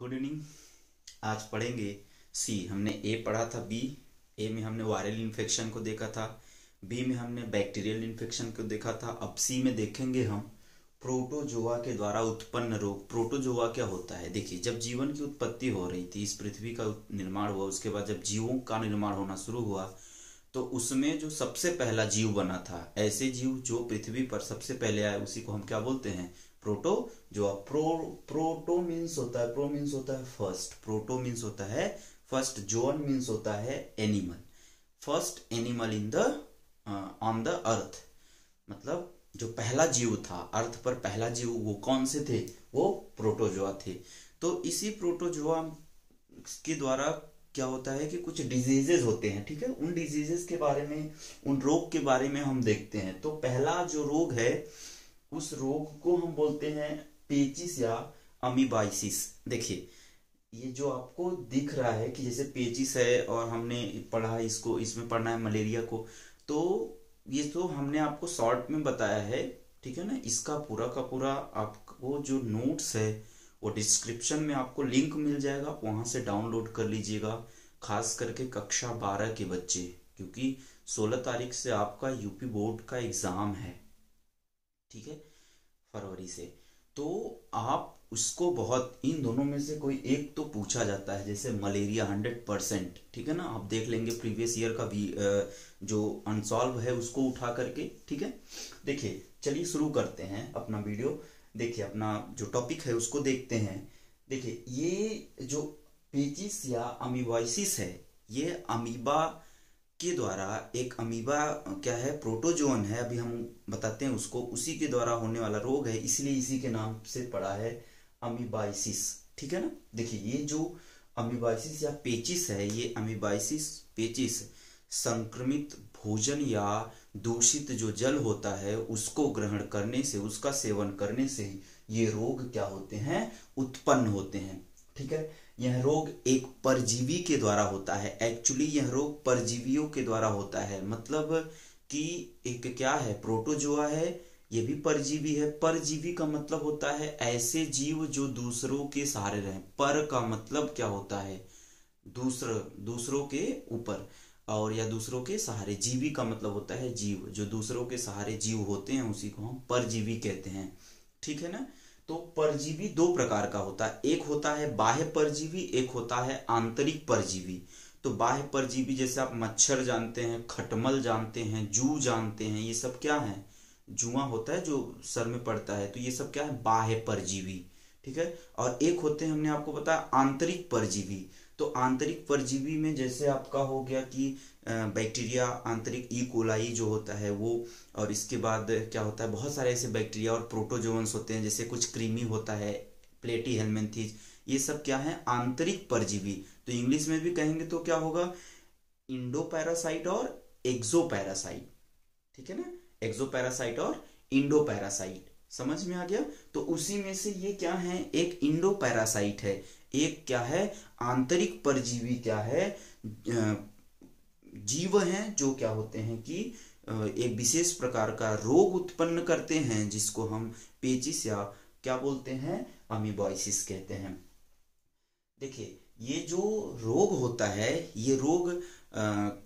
Good evening. आज पढ़ेंगे सी। हमने ए पढ़ा था, बी। ए में हमने वायरल इन्फेक्शन को देखा था, बी में हमने बैक्टीरियल इन्फेक्शन को देखा था। अब सी में देखेंगे हम प्रोटोजोआ के द्वारा उत्पन्न रोग। प्रोटोजोआ क्या होता है? देखिए, जब जीवन की उत्पत्ति हो रही थी, इस पृथ्वी का निर्माण हुआ, उसके बाद जब जीवों का निर्माण होना शुरू हुआ तो उसमें जो सबसे पहला जीव बना था, ऐसे जीव जो पृथ्वी पर सबसे पहले आए, उसी को हम क्या बोलते हैं? प्रोटो। जो प्रोटो मीन्स होता है, प्रो मीन्स होता है फर्स्ट, प्रोटो मीन्स होता है फर्स्ट, जोन मीन्स होता है animal, first animal in the on the earth. मतलब जो पहला जीव था अर्थ पर, पहला जीव वो कौन से थे? वो प्रोटोजोआ थे। तो इसी प्रोटोजोआ के द्वारा क्या होता है कि कुछ डिजीजेस होते हैं, ठीक है। उन डिजीजेस के बारे में, उन रोग के बारे में हम देखते हैं। तो पहला जो रोग है, उस रोग को हम बोलते हैं पेचिस या अमीबाइसिस। देखिए, ये जो आपको दिख रहा है कि जैसे पेचिस है, और हमने पढ़ा है इसको, इसमें पढ़ना है मलेरिया को। तो ये तो हमने आपको शॉर्ट में बताया है, ठीक है ना। इसका पूरा का पूरा आपको जो नोट्स है वो डिस्क्रिप्शन में आपको लिंक मिल जाएगा, आप वहां से डाउनलोड कर लीजिएगा। खास करके कक्षा 12 के बच्चे, क्योंकि 16 तारीख से आपका यूपी बोर्ड का एग्जाम है, ठीक है, फरवरी से। तो आप उसको बहुत, इन दोनों में से कोई एक तो पूछा जाता है, जैसे मलेरिया 100%, ठीक है ना। आप देख लेंगे प्रीवियस ईयर का भी जो अनसॉल्व है उसको उठा करके, ठीक है। देखिए, चलिए शुरू करते हैं अपना वीडियो। देखिए, अपना जो टॉपिक है उसको देखते हैं। देखिए, ये जो पेचिस या अमीबाइसिस है, ये अमीबा के द्वारा, एक अमीबा क्या है? प्रोटोजोन है, अभी हम बताते हैं उसको। उसी के द्वारा होने वाला रोग है, इसलिए इसी के नाम से पड़ा है अमीबाइसिस, ठीक है ना। देखिए, ये जो अमीबाइसिस या पेचिस है, ये अमीबाइसिस पेचिस संक्रमित भोजन या दूषित जो जल होता है उसको ग्रहण करने से, उसका सेवन करने से ये रोग क्या होते हैं? उत्पन्न होते हैं, ठीक है। यह रोग एक परजीवी के द्वारा होता है। एक्चुअली यह रोग परजीवियों के द्वारा होता है। मतलब कि एक क्या है? प्रोटोजोआ है, ये भी परजीवी है। परजीवी का मतलब होता है ऐसे जीव जो दूसरों के सहारे रहे। पर का मतलब क्या होता है? दूसरों के ऊपर, और या दूसरों के सहारे। जीवी का मतलब होता है जीव, जो दूसरों के सहारे जीव होते हैं, उसी को हम परजीवी कहते हैं, ठीक है ना। तो परजीवी दो प्रकार का होता है, एक होता है बाह्य परजीवी, एक होता है आंतरिक परजीवी। तो बाह्य परजीवी जैसे आप मच्छर जानते हैं, खटमल जानते हैं, जू जानते हैं, ये सब क्या है? जुआ होता है जो सर में पड़ता है, तो ये सब क्या है? बाह्य परजीवी, ठीक है। और एक होते हैं, हमने आपको बताया, आंतरिक परजीवी। तो आंतरिक परजीवी में जैसे आपका हो गया कि बैक्टीरिया, आंतरिक ई कोलाई जो होता है वो, और इसके बाद क्या होता है? बहुत सारे ऐसे बैक्टीरिया और प्रोटोजोन्स होते हैं, जैसे कुछ क्रीमी होता है, प्लेटी हेलमिंथेस, ये सब क्या है? आंतरिक परजीवी। तो इंग्लिश में भी कहेंगे तो क्या होगा? इंडो पैरासाइट और एक्सो पैरासाइट, ठीक है ना। एक्सो पैरासाइट और इंडो पैरासाइट, समझ में आ गया। तो उसी में से ये क्या है? एक इंडो पैरासाइट है, एक क्या है? आंतरिक परजीवी क्या है? जीव हैं जो क्या होते हैं कि एक विशेष प्रकार का रोग उत्पन्न करते हैं, जिसको हम पेचिस या क्या बोलते हैं? अमीबाइसिस कहते हैं। देखिए, ये जो रोग होता है, ये रोग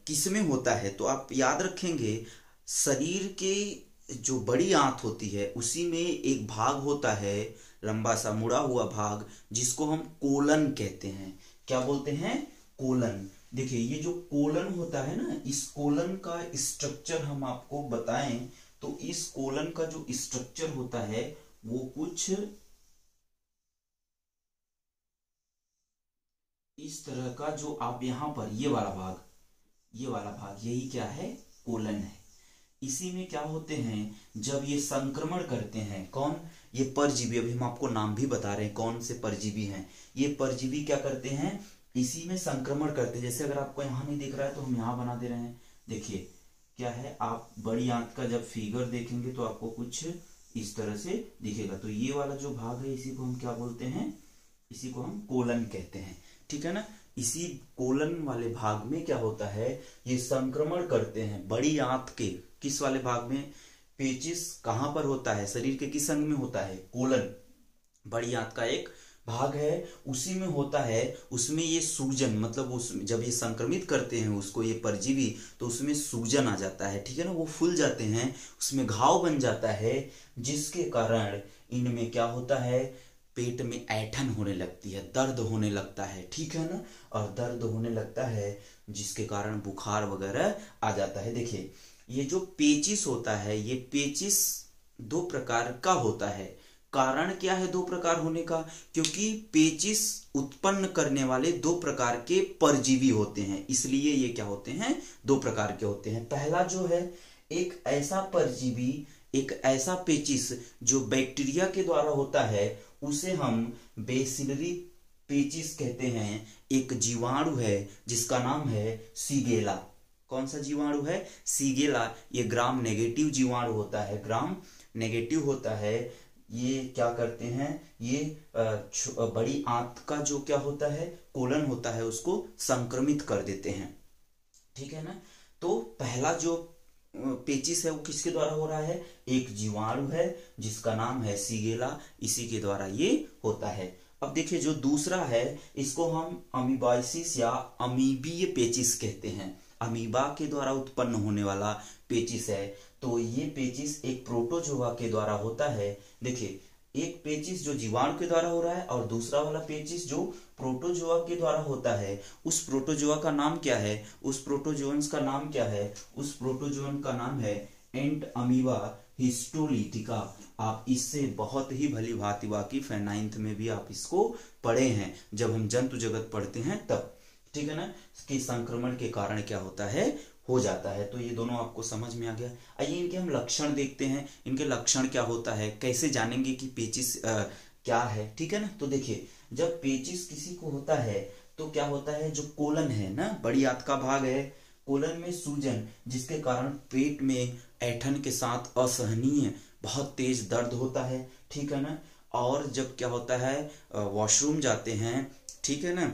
किस में होता है? तो आप याद रखेंगे, शरीर के जो बड़ी आंत होती है उसी में एक भाग होता है, लंबा सा मुड़ा हुआ भाग, जिसको हम कोलन कहते हैं। क्या बोलते हैं? कोलन। देखिए, ये जो कोलन होता है ना, इस कोलन का स्ट्रक्चर हम आपको बताएं तो इस कोलन का जो स्ट्रक्चर होता है वो कुछ इस तरह का, जो आप यहां पर ये वाला भाग, ये वाला भाग, यही क्या है? कोलन है। इसी में क्या होते हैं? जब ये संक्रमण करते हैं, कौन? ये परजीवी। अभी हम आपको नाम भी बता रहे हैं कौन से परजीवी हैं। ये परजीवी क्या करते हैं? इसी में संक्रमण करते हैं। जैसे अगर आपको यहाँ नहीं दिख रहा है तो हम यहाँ बना दे रहे हैं। देखिए, क्या है? आप बड़ी आंत का जब फिगर देखेंगे तो आपको कुछ इस तरह से दिखेगा। तो ये वाला जो भाग है, इसी को हम क्या बोलते हैं? इसी को हम कोलन कहते हैं, ठीक है ना। इसी कोलन वाले भाग में क्या होता है? ये संक्रमण करते हैं बड़ी आंत के किस वाले भाग में? पेचिस कहां पर होता है? शरीर के किस अंग में होता है? कोलन, बड़ी आंत का एक भाग है उसी में होता है, उसमें ये सूजन मतलब उसमें जब ये संक्रमित करते हैं उसको ये परजीवी, तो उसमें सूजन आ जाता है, ठीक है ना, वो फूल जाते हैं, उसमें घाव बन जाता है, जिसके कारण इनमें क्या होता है, पेट में ऐंठन होने लगती है, दर्द होने लगता है, ठीक है ना, और दर्द होने लगता है जिसके कारण बुखार वगैरह आ जाता है। देखिए ये जो पेचिस होता है, ये पेचिस दो प्रकार का होता है। कारण क्या है दो प्रकार होने का, क्योंकि पेचिस उत्पन्न करने वाले दो प्रकार के परजीवी होते हैं, इसलिए ये क्या होते हैं, दो प्रकार के होते हैं। पहला जो है एक ऐसा परजीवी, एक ऐसा पेचिस जो बैक्टीरिया के द्वारा होता है, उसे हम बेसिलरी पेचिस कहते हैं। एक जीवाणु है जिसका नाम है सीगेला। कौन सा जीवाणु है, सीगेला। ये ग्राम नेगेटिव जीवाणु होता है, ग्राम नेगेटिव होता है। ये क्या करते हैं, ये बड़ी आंत का जो क्या होता है, कोलन होता है, उसको संक्रमित कर देते हैं, ठीक है ना। तो पहला जो पेचिस है वो किसके द्वारा हो रहा है, एक जीवाणु है जिसका नाम है सीगेला, इसी के द्वारा ये होता है। अब देखिए जो दूसरा है इसको हम अमीबाइसिस या अमीबीय पेचिस कहते हैं, अमीबा के द्वारा उत्पन्न होने वाला पेचिस है। तो ये पेचिस एक प्रोटोजोआ के द्वारा होता है। देखिए एक पेचिस जो जीवाणु के द्वारा हो रहा है और दूसरा वाला पेचिस जो प्रोटोजोआ के द्वारा होता है। उस प्रोटोजोआ का नाम क्या है, उस प्रोटोजोअन्स का नाम क्या है, उस प्रोटोजोअन का नाम है एंट अमीबा हिस्टोलिटिका। आप इससे बहुत ही भली भांति वाकिफ है, 9th में भी आप इसको पढ़े हैं जब हम जंतु जगत पढ़ते हैं तब, ठीक है ना, कि संक्रमण के कारण क्या होता है, हो जाता है। तो ये दोनों आपको समझ में आ गया। आइए इनके हम लक्षण देखते हैं, इनके लक्षण क्या होता है, कैसे जानेंगे कि पेचिस क्या है, ठीक है ना। तो देखिए जब पेचिस किसी को होता है तो क्या होता है, जो कोलन है ना, बड़ी आंत का भाग है, कोलन में सूजन, जिसके कारण पेट में ऐंठन के साथ असहनीय बहुत तेज दर्द होता है, ठीक है ना। और जब क्या होता है, वॉशरूम जाते हैं, ठीक है ना,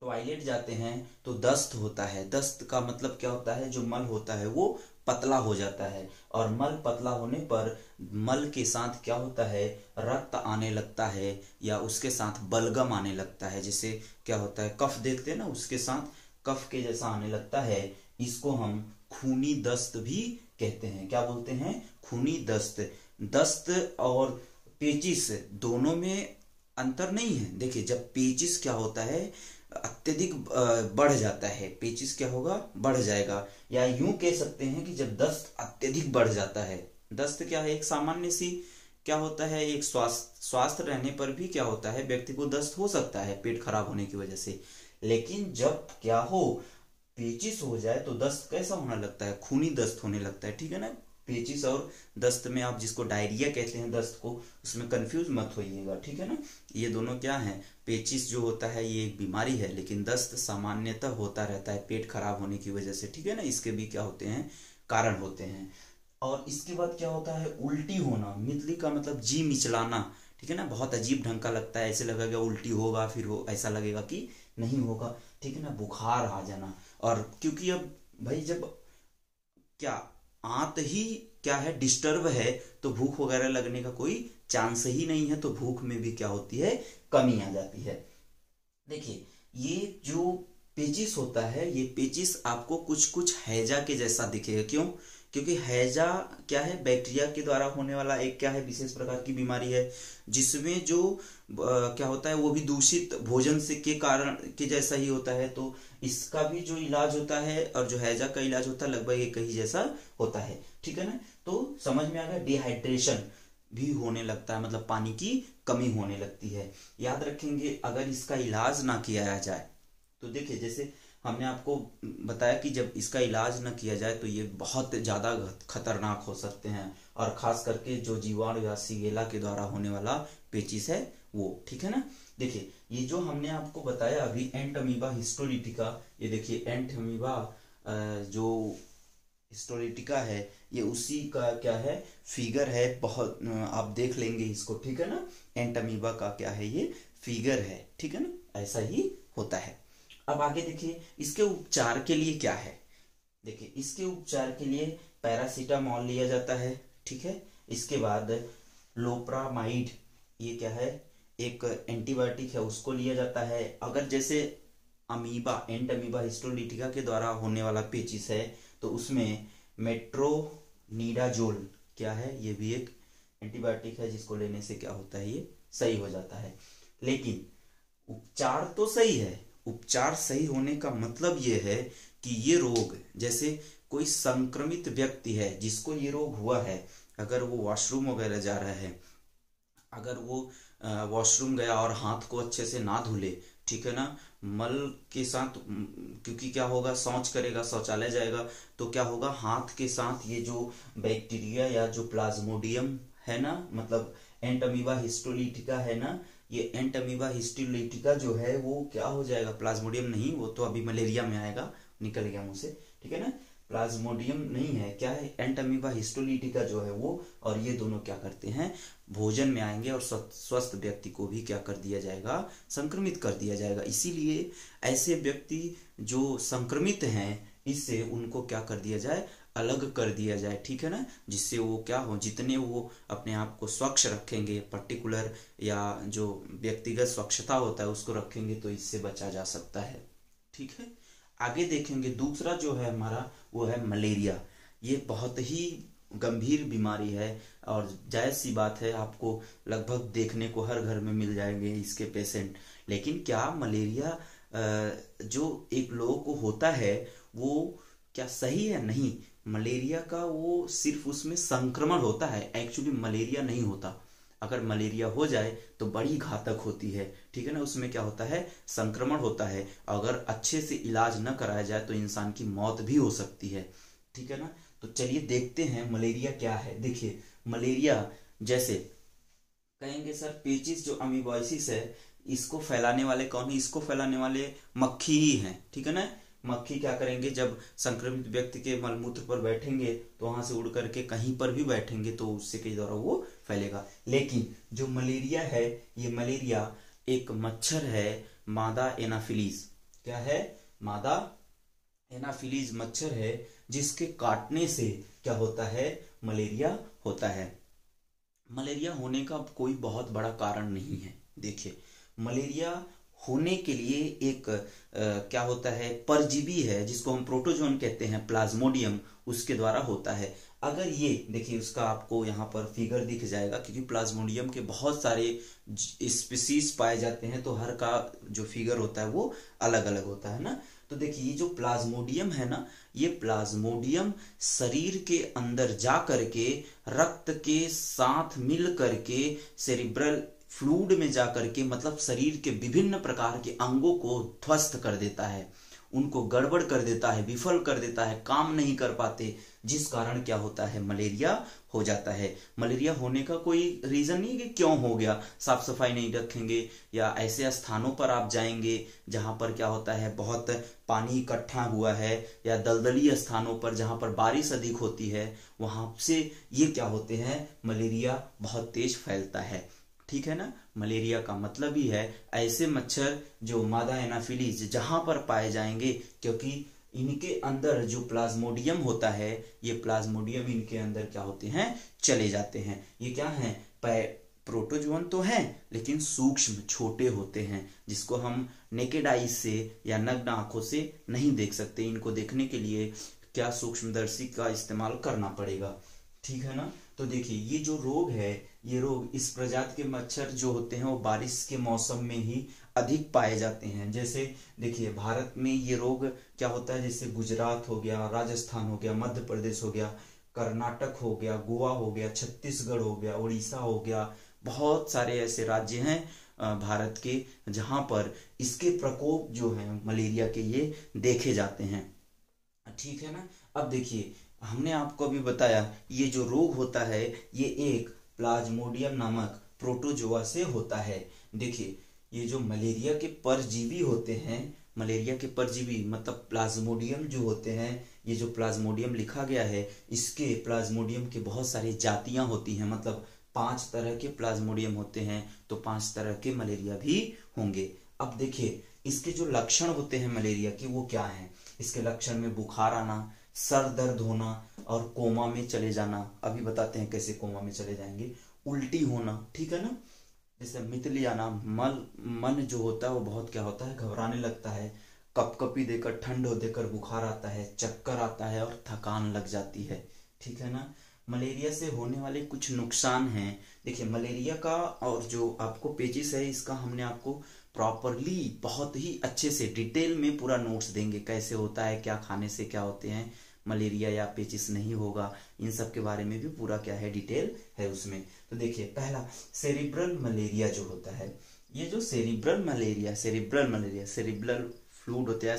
टॉयलेट जाते हैं, तो दस्त होता है। दस्त का मतलब क्या होता है, जो मल होता है वो पतला हो जाता है, और मल पतला होने पर मल के साथ क्या होता है, रक्त आने लगता है, या उसके साथ बलगम आने लगता है। जैसे क्या होता है, कफ देखते हैं ना, उसके साथ कफ के जैसा आने लगता है। इसको हम खूनी दस्त भी कहते हैं। क्या बोलते हैं, खूनी दस्त। दस्त और पेचिस दोनों में अंतर नहीं है। देखिए जब पेचिस क्या होता है, अत्यधिक बढ़ जाता है, पेचिस क्या होगा, बढ़ जाएगा, या यूं कह सकते हैं कि जब दस्त अत्यधिक बढ़ जाता है। दस्त क्या है, एक सामान्य सी क्या होता है, एक स्वास्थ्य रहने पर भी क्या होता है, व्यक्ति को दस्त हो सकता है पेट खराब होने की वजह से। लेकिन जब क्या हो, पेचिस हो जाए तो दस्त कैसा होने लगता है, खूनी दस्त होने लगता है, ठीक है ना। पेचिस और दस्त में आप जिसको डायरिया कहते हैं दस्त को, उसमें कंफ्यूज मत होइएगा, ठीक है ना। ये दोनों क्या हैं, पेचिस जो होता है ये एक बीमारी है, लेकिन दस्त सामान्यतः होता रहता है पेट खराब होने की वजह से, ठीक है ना। इसके भी क्या होते हैं, कारण होते हैं। और इसके बाद क्या होता है, उल्टी होना। मितली का मतलब जी मिचलाना, ठीक है ना, बहुत अजीब ढंग का लगता है, ऐसे लगेगा उल्टी होगा, फिर हो ऐसा लगेगा कि नहीं होगा, ठीक है ना। बुखार आ जाना, और क्योंकि अब भाई जब क्या आंत ही क्या है, डिस्टर्ब है, तो भूख वगैरह लगने का कोई चांस ही नहीं है, तो भूख में भी क्या होती है, कमी आ जाती है। देखिए ये जो पेचिस होता है, ये पेचिस आपको कुछ कुछ हैजा के जैसा दिखेगा। क्यों, क्योंकि हैजा क्या है, बैक्टीरिया के द्वारा होने वाला एक क्या है, विशेष प्रकार की बीमारी है, जिसमें जो क्या होता है, वो भी दूषित भोजन से के कारण के जैसा ही होता है। तो इसका भी जो इलाज होता है और जो हैजा का इलाज होता है लगभग एक ही जैसा होता है, ठीक है ना। तो समझ में आ गया, डिहाइड्रेशन भी होने लगता है, मतलब पानी की कमी होने लगती है। याद रखेंगे अगर इसका इलाज ना किया जाए तो देखिए जैसे हमने आपको बताया कि जब इसका इलाज न किया जाए तो ये बहुत ज्यादा खतरनाक हो सकते हैं, और खास करके जो जीवाणु या सीगेला के द्वारा होने वाला पेचिस है वो, ठीक है ना। देखिए ये जो हमने आपको बताया अभी एंट अमीबा हिस्टोलिटिका, ये देखिए एंट अमीबा जो हिस्टोलिटिका है, ये उसी का क्या है, फिगर है, बहुत आप देख लेंगे इसको, ठीक है ना। एंट अमीबा का क्या है, ये फिगर है, ठीक है ना, ऐसा ही होता है। अब आगे देखिए इसके उपचार के लिए क्या है। देखिए इसके उपचार के लिए पैरासीटामोल लिया जाता है, ठीक है। इसके बाद लोप्रामाइड, ये क्या है, एक एंटीबायोटिक है उसको लिया जाता है। अगर जैसे अमीबा एंट अमीबा हिस्टोलिटिका के द्वारा होने वाला पेचिस है तो उसमें मेट्रोनिडाजोल क्या है, ये भी एक एंटीबायोटिक है जिसको लेने से क्या होता है, ये सही हो जाता है। लेकिन उपचार तो सही है, उपचार सही होने का मतलब ये है कि ये रोग, जैसे कोई संक्रमित व्यक्ति है जिसको ये रोग हुआ है, अगर वो वॉशरूम वगैरह जा रहा है, अगर वो वॉशरूम गया और हाथ को अच्छे से ना धुले, ठीक है ना, मल के साथ, क्योंकि क्या होगा, शौच करेगा, शौचालय जाएगा, तो क्या होगा, हाथ के साथ ये जो बैक्टीरिया या जो प्लाज्मोडियम है ना, मतलब एंट अमीबा हिस्टोलिटिका है ना, ये एंट अमीबा हिस्टोलिटिका जो है वो क्या हो जाएगा, प्लाज्मोडियम नहीं, वो तो अभी मलेरिया में आएगा, निकल गया मुंह से, ठीक है ना, प्लाज्मोडियम नहीं है, क्या है, एंट अमीबा हिस्टोलिटिका जो है वो, और ये दोनों क्या करते हैं, भोजन में आएंगे और स्वस्थ व्यक्ति को भी क्या कर दिया जाएगा, संक्रमित कर दिया जाएगा। इसीलिए ऐसे व्यक्ति जो संक्रमित हैं, इससे उनको क्या कर दिया जाए, अलग कर दिया जाए, ठीक है ना, जिससे वो क्या हो, जितने वो अपने आप को स्वच्छ रखेंगे, पर्टिकुलर या जो व्यक्तिगत स्वच्छता होता है उसको रखेंगे, तो इससे बचा जा सकता है, ठीक है। आगे देखेंगे, दूसरा जो है हमारा वो है मलेरिया। ये बहुत ही गंभीर बीमारी है और जायज सी बात है, आपको लगभग देखने को हर घर में मिल जाएंगे इसके पेशेंट। लेकिन क्या मलेरिया जो एक लोगों को होता है वो क्या सही है? नहीं, मलेरिया का वो सिर्फ उसमें संक्रमण होता है, एक्चुअली मलेरिया नहीं होता। अगर मलेरिया हो जाए तो बड़ी घातक होती है, ठीक है ना, उसमें क्या होता है, संक्रमण होता है, अगर अच्छे से इलाज न कराया जाए तो इंसान की मौत भी हो सकती है, ठीक है ना। तो चलिए देखते हैं मलेरिया क्या है। देखिए मलेरिया, जैसे कहेंगे सर पेचिस जो अमीबॉइसिस है इसको फैलाने वाले कौन है, इसको फैलाने वाले मक्खी ही हैं, ठीक है ना। मक्खी क्या करेंगे, जब संक्रमित व्यक्ति के मलमूत्र पर बैठेंगे तो वहां से उड़ करके कहीं पर भी बैठेंगे तो उससे के द्वारा वो फैलेगा। लेकिन जो मलेरिया है, ये मलेरिया एक मच्छर है, मादा एनाफिलीज, क्या है, मादा एनाफिलीज मच्छर है, जिसके काटने से क्या होता है, मलेरिया होता है। मलेरिया होने का कोई बहुत बड़ा कारण नहीं है। देखिए मलेरिया होने के लिए एक क्या होता है, परजीवी है जिसको हम प्रोटोजोन कहते हैं, प्लाज्मोडियम, उसके द्वारा होता है। अगर ये देखिए, उसका आपको यहाँ पर फिगर दिख जाएगा, क्योंकि प्लाज्मोडियम के बहुत सारे स्पीसीज पाए जाते हैं तो हर का जो फिगर होता है वो अलग अलग होता है ना। तो देखिए ये जो प्लाज्मोडियम है ना, ये प्लाज्मोडियम शरीर के अंदर जा करके रक्त के साथ मिल करके सेरिब्रल फ्लूइड में जाकर के, मतलब शरीर के विभिन्न प्रकार के अंगों को ध्वस्त कर देता है, उनको गड़बड़ कर देता है, विफल कर देता है, काम नहीं कर पाते, जिस कारण क्या होता है, मलेरिया हो जाता है। मलेरिया होने का कोई रीजन नहीं कि क्यों हो गया, साफ सफाई नहीं रखेंगे या ऐसे स्थानों पर आप जाएंगे जहां पर क्या होता है, बहुत पानी इकट्ठा हुआ है, या दलदली स्थानों पर जहां पर बारिश अधिक होती है, वहां से ये क्या होते हैं, मलेरिया बहुत तेज फैलता है, ठीक है ना। मलेरिया का मतलब ही है ऐसे मच्छर जो मादा एनाफिलीज जहां पर पाए जाएंगे, क्योंकि इनके अंदर जो प्लाज्मोडियम होता है, ये प्लाज्मोडियम इनके अंदर क्या होते हैं, चले जाते हैं। ये क्या है, प्रोटोजोन तो है लेकिन सूक्ष्म छोटे होते हैं, जिसको हम नेकेड आईज से या नग्न आंखों से नहीं देख सकते। इनको देखने के लिए क्या सूक्ष्मदर्शी का इस्तेमाल करना पड़ेगा, ठीक है ना। तो देखिए ये जो रोग है, ये रोग, इस प्रजाति के मच्छर जो होते हैं वो बारिश के मौसम में ही अधिक पाए जाते हैं। जैसे देखिए भारत में ये रोग क्या होता है, जैसे गुजरात हो गया, राजस्थान हो गया, मध्य प्रदेश हो गया, कर्नाटक हो गया, गोवा हो गया, छत्तीसगढ़ हो गया, उड़ीसा हो गया, बहुत सारे ऐसे राज्य हैं भारत के जहां पर इसके प्रकोप जो है मलेरिया के ये देखे जाते हैं, ठीक है ना। अब देखिए हमने आपको अभी बताया ये जो रोग होता है ये एक प्लाज्मोडियम नामक प्रोटोजोआ से होता है। देखिए ये जो मलेरिया के परजीवी होते हैं, मलेरिया के परजीवी मतलब प्लाज्मोडियम जो होते हैं, ये जो प्लाज्मोडियम लिखा गया है, इसके प्लाज्मोडियम के बहुत सारी जातियां होती हैं, मतलब 5 तरह के प्लाज्मोडियम होते हैं, तो 5 तरह के मलेरिया भी होंगे। अब देखिए इसके जो लक्षण होते हैं मलेरिया के वो क्या हैं। इसके लक्षण में बुखार आना, सर दर्द होना और कोमा में चले जाना। अभी बताते हैं कैसे कोमा में चले जाएंगे। उल्टी होना, ठीक है ना, जैसे मितलियाना, मन जो होता है वो बहुत क्या होता है, घबराने लगता है, कपकपी देकर, ठंड देकर बुखार आता है, चक्कर आता है और थकान लग जाती है। ठीक है ना। मलेरिया से होने वाले कुछ नुकसान हैं। देखिए मलेरिया का, और जो आपको पेचिस है इसका हमने आपको प्रॉपरली बहुत ही अच्छे से डिटेल में पूरा नोट्स देंगे, कैसे होता है, क्या खाने से क्या होते हैं, मलेरिया या पेचिस नहीं होगा, इन सब के बारे में भी पूरा क्या है, डिटेल है उसमें। तो देखिए पहला सेरिब्रल मलेरिया जो होता है, ये जो सेरिब्रल मलेरिया सेरिब्रल फ्लूड होता है,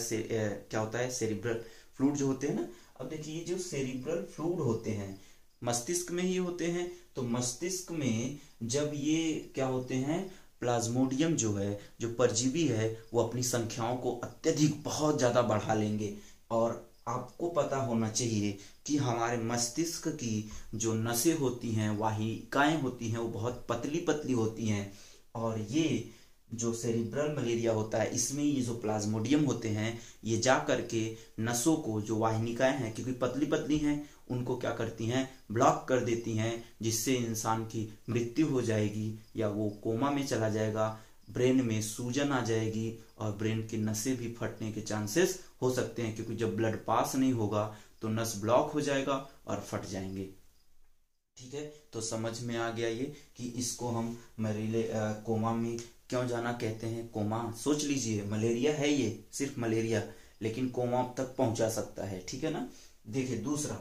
क्या होता है, सेरिब्रल फ्लूड जो होते हैं ना। अब देखिए ये जो सेरिब्रल फ्लूड होते हैं मस्तिष्क में ही होते हैं, तो मस्तिष्क में जब ये क्या होते हैं, प्लाज्मोडियम जो है, जो परजीवी है, वो अपनी संख्याओं को अत्यधिक बहुत ज्यादा बढ़ा लेंगे। और आपको पता होना चाहिए कि हमारे मस्तिष्क की जो नसें होती हैं, वाहिकाएं होती हैं, वो बहुत पतली पतली होती हैं। और ये जो सेरिब्रल मलेरिया होता है इसमें ये जो प्लाज्मोडियम होते हैं ये जा करके नसों को, जो वाहिनिकाएं हैं क्योंकि पतली पतली हैं, उनको क्या करती हैं, ब्लॉक कर देती हैं, जिससे इंसान की मृत्यु हो जाएगी या वो कोमा में चला जाएगा, ब्रेन में सूजन आ जाएगी और ब्रेन की नसें भी फटने के चांसेस हो सकते हैं, क्योंकि जब ब्लड पास नहीं होगा तो नस ब्लॉक हो जाएगा और फट जाएंगे। ठीक है, तो समझ में आ गया ये कि इसको हम कोमा में क्यों जाना कहते हैं। कोमा सोच लीजिए, मलेरिया है ये, सिर्फ मलेरिया, लेकिन कोमा तक पहुंचा सकता है। ठीक है ना। देखिए दूसरा,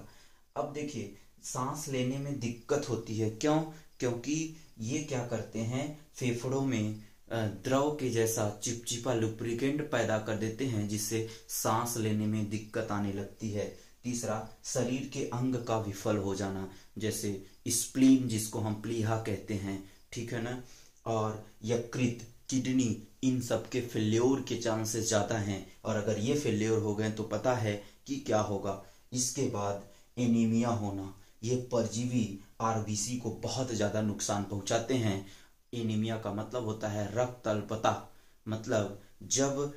अब देखिए सांस लेने में दिक्कत होती है, क्यों, क्योंकि ये क्या करते हैं, फेफड़ों में द्रव के जैसा चिपचिपा लुब्रिकेंट पैदा कर देते हैं, जिससे सांस लेने में दिक्कत आने लगती है। तीसरा, शरीर के अंग का विफल हो जाना, जैसे स्प्लीन जिसको हम प्लीहा कहते हैं। ठीक है ना। और यकृत, किडनी, इन सब के फेल्योर के चांसेस ज्यादा हैं, और अगर ये फेल्योर हो गए तो पता है कि क्या होगा। इसके बाद एनीमिया होना, ये परजीवी आरबीसी को बहुत ज्यादा नुकसान पहुंचाते हैं। एनीमिया का मतलब होता है रक्त अल्पता, मतलब जब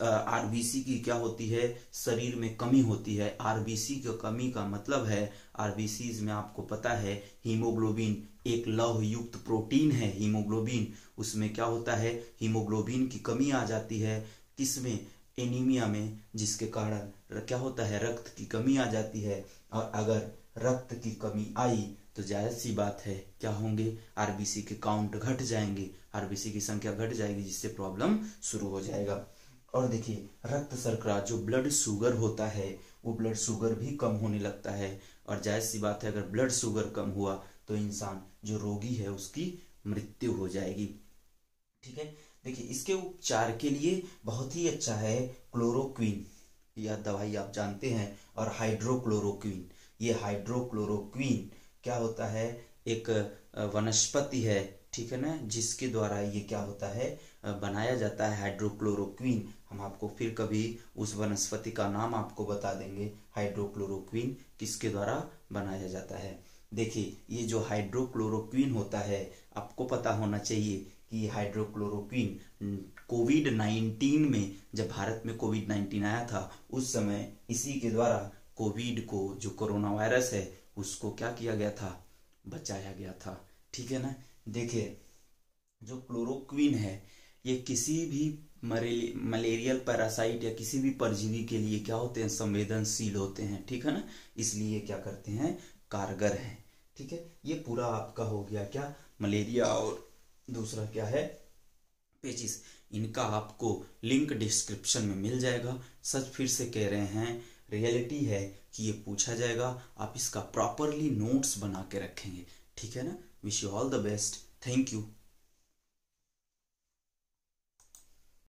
आरबीसी की क्या होती है, शरीर में कमी होती है। आरबीसी की कमी का मतलब है, आरबीसीज में आपको पता है हीमोग्लोबिन एक लौह युक्त प्रोटीन है, हीमोग्लोबिन, उसमें क्या होता है, हीमोग्लोबिन की कमी आ जाती है, किसमें, एनीमिया में, जिसके कारण क्या होता है, रक्त की कमी आ जाती है। और अगर रक्त की कमी आई तो जायज सी बात है क्या होंगे, आरबीसी के काउंट घट जाएंगे, आरबीसी की संख्या घट जाएगी, जिससे प्रॉब्लम शुरू हो जाएगा। और देखिए रक्त शर्करा, जो ब्लड शुगर होता है, वो ब्लड शुगर भी कम होने लगता है, और जायज सी बात है अगर ब्लड शुगर कम हुआ तो इंसान जो रोगी है उसकी मृत्यु हो जाएगी। ठीक है। देखिए इसके उपचार के लिए बहुत ही अच्छा है क्लोरोक्विन, यह दवाई आप जानते हैं, और हाइड्रोक्लोरोक्विन। ये हाइड्रोक्लोरोक्विन क्या होता है, एक वनस्पति है, ठीक है ना, जिसके द्वारा ये क्या होता है, बनाया जाता है हाइड्रोक्लोरोक्विन। हम आपको फिर कभी उस वनस्पति का नाम आपको बता देंगे, हाइड्रोक्लोरोक्विन किसके द्वारा बनाया जाता है। देखिए ये जो हाइड्रोक्लोरोक्विन होता है, आपको पता होना चाहिए कि हाइड्रोक्लोरोक्विन कोविड-19 में, जब भारत में कोविड-19 आया था, उस समय इसी के द्वारा कोविड को, जो कोरोना वायरस है, उसको क्या किया गया था, बचाया गया था। ठीक है ना। देखिए जो क्लोरोक्विन है ये किसी भी मलेरियल पैरासाइट या किसी भी परजीवी के लिए क्या होते हैं, संवेदनशील होते हैं। ठीक है ना, इसलिए क्या करते हैं, कारगर हैं। ठीक है, ये पूरा आपका हो गया क्या, मलेरिया, और दूसरा क्या है, पेचिस। इनका आपको लिंक डिस्क्रिप्शन में मिल जाएगा। सच फिर से कह रहे हैं, रियलिटी है कि ये पूछा जाएगा, आप इसका प्रॉपरली नोट्स बना के रखेंगे। ठीक है ना। Wish you all the best, thank you.